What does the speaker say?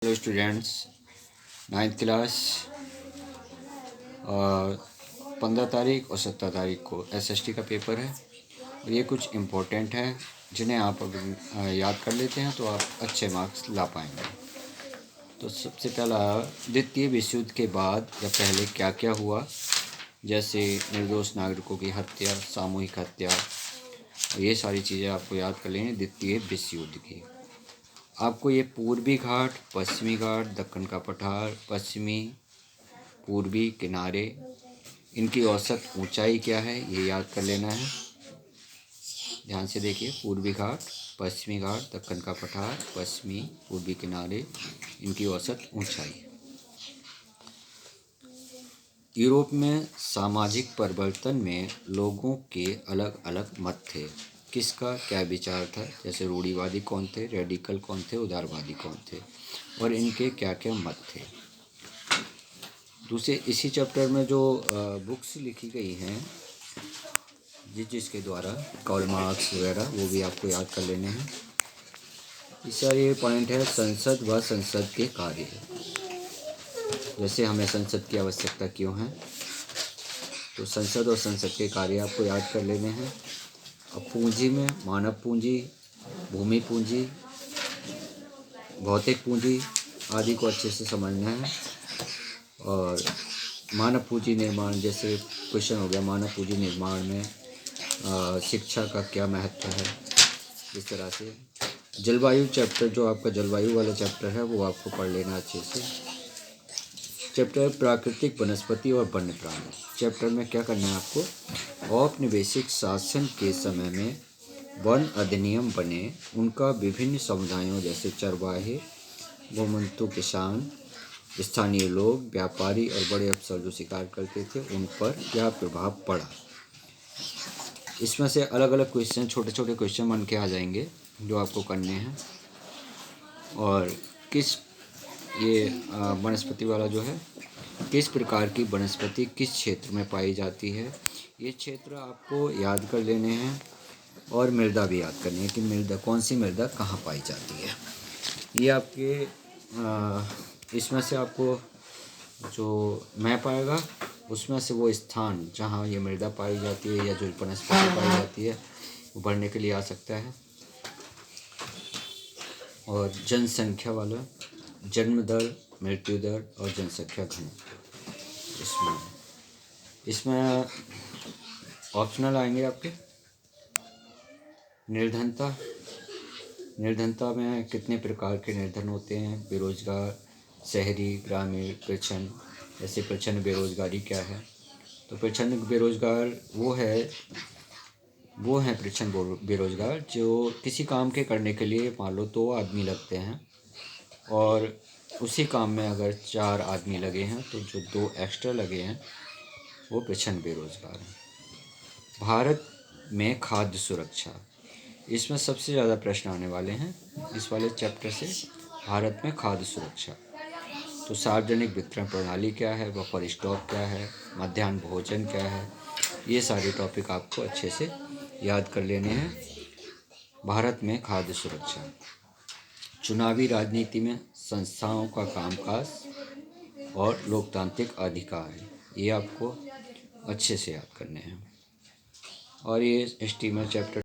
Hello students, 9th class 15 तारीख और 17 तारीख को एसएसटी का पेपर है और ये कुछ इम्पोर्टेंट है जिन्हें आप अगर याद कर लेते हैं तो आप अच्छे मार्क्स ला पाएंगे। तो सबसे पहला, द्वितीय विश्व युद्ध के बाद या पहले क्या क्या हुआ, जैसे निर्दोष नागरिकों की हत्या, सामूहिक हत्या, ये सारी चीज़ें आपको याद कर लेंगे द्वितीय विश्व युद्ध की। आपको ये पूर्वी घाट, पश्चिमी घाट, दक्कन का पठार, पश्चिमी पूर्वी किनारे, इनकी औसत ऊंचाई क्या है ये याद कर लेना है। ध्यान से देखिए, पूर्वी घाट, पश्चिमी घाट, दक्कन का पठार, पश्चिमी पूर्वी किनारे, इनकी औसत ऊंचाई। यूरोप में सामाजिक परिवर्तन में लोगों के अलग अलग मत थे। किसका क्या विचार था, जैसे रूढ़िवादी कौन थे, रेडिकल कौन थे, उदारवादी कौन थे, और इनके क्या क्या मत थे। दूसरे, इसी चैप्टर में जो बुक्स लिखी गई हैं जिसके द्वारा, कार्ल मार्क्स वगैरह, वो भी आपको याद कर लेने हैं। तीसरा ये पॉइंट है, संसद व संसद के कार्य, जैसे हमें संसद की आवश्यकता क्यों है, तो संसद और संसद के कार्य आपको याद कर लेने हैं। अब पूंजी में मानव पूंजी, भूमि पूंजी, भौतिक पूंजी आदि को अच्छे से समझना है। और मानव पूंजी निर्माण, जैसे क्वेश्चन हो गया, मानव पूंजी निर्माण में शिक्षा का क्या महत्व है, इस तरह से। जलवायु चैप्टर, जो आपका जलवायु वाला चैप्टर है, वो आपको पढ़ लेना अच्छे से। चैप्टर प्राकृतिक वनस्पति और वन्य प्राणी, चैप्टर में क्या करना है आपको, औपनिवेशिक शासन के समय में वन अधिनियम बने, उनका विभिन्न समुदायों जैसे चरवाहे, गोमंतु किसान, स्थानीय लोग, व्यापारी और बड़े अफसर जो शिकार करते थे, उन पर क्या प्रभाव पड़ा। इसमें से अलग अलग क्वेश्चन, छोटे छोटे क्वेश्चन बन के आ जाएंगे जो आपको करने हैं। और किस, ये वनस्पति वाला जो है, किस प्रकार की वनस्पति किस क्षेत्र में पाई जाती है, ये क्षेत्र आपको याद कर लेने हैं। और मृदा भी याद करनी है कि मृदा, कौन सी मृदा कहाँ पाई जाती है। ये आपके इसमें से आपको जो मैप आएगा, उसमें से वो स्थान जहाँ ये मृदा पाई जाती है या जो वनस्पति पाई जाती है, वो भरने के लिए आ सकता है। और जनसंख्या वाला, जन्म दर, मृत्यु दर और जनसंख्या घनत्व, इसमें ऑप्शनल आएंगे आपके। निर्धनता, निर्धनता में कितने प्रकार के निर्धन होते हैं, बेरोजगार, शहरी, ग्रामीण, प्रच्छन्न। जैसे प्रच्छन्न बेरोजगारी क्या है, तो प्रच्छन्न बेरोजगार वो है प्रच्छन्न बेरोजगार जो किसी काम के करने के लिए मान लो 2 आदमी लगते हैं और उसी काम में अगर 4 आदमी लगे हैं तो जो 2 एक्स्ट्रा लगे हैं वो प्रच्छन्न बेरोजगार हैं। भारत में खाद्य सुरक्षा, इसमें सबसे ज़्यादा प्रश्न आने वाले हैं इस वाले चैप्टर से। भारत में खाद्य सुरक्षा, तो सार्वजनिक वितरण प्रणाली क्या है, बफर स्टॉक क्या है, मध्याह्न भोजन क्या है, ये सारे टॉपिक आपको अच्छे से याद कर लेने हैं। भारत में खाद्य सुरक्षा, चुनावी राजनीति में संस्थाओं का कामकाज और लोकतांत्रिक अधिकार, ये आपको अच्छे से याद करने हैं। और ये स्टीमर चैप्टर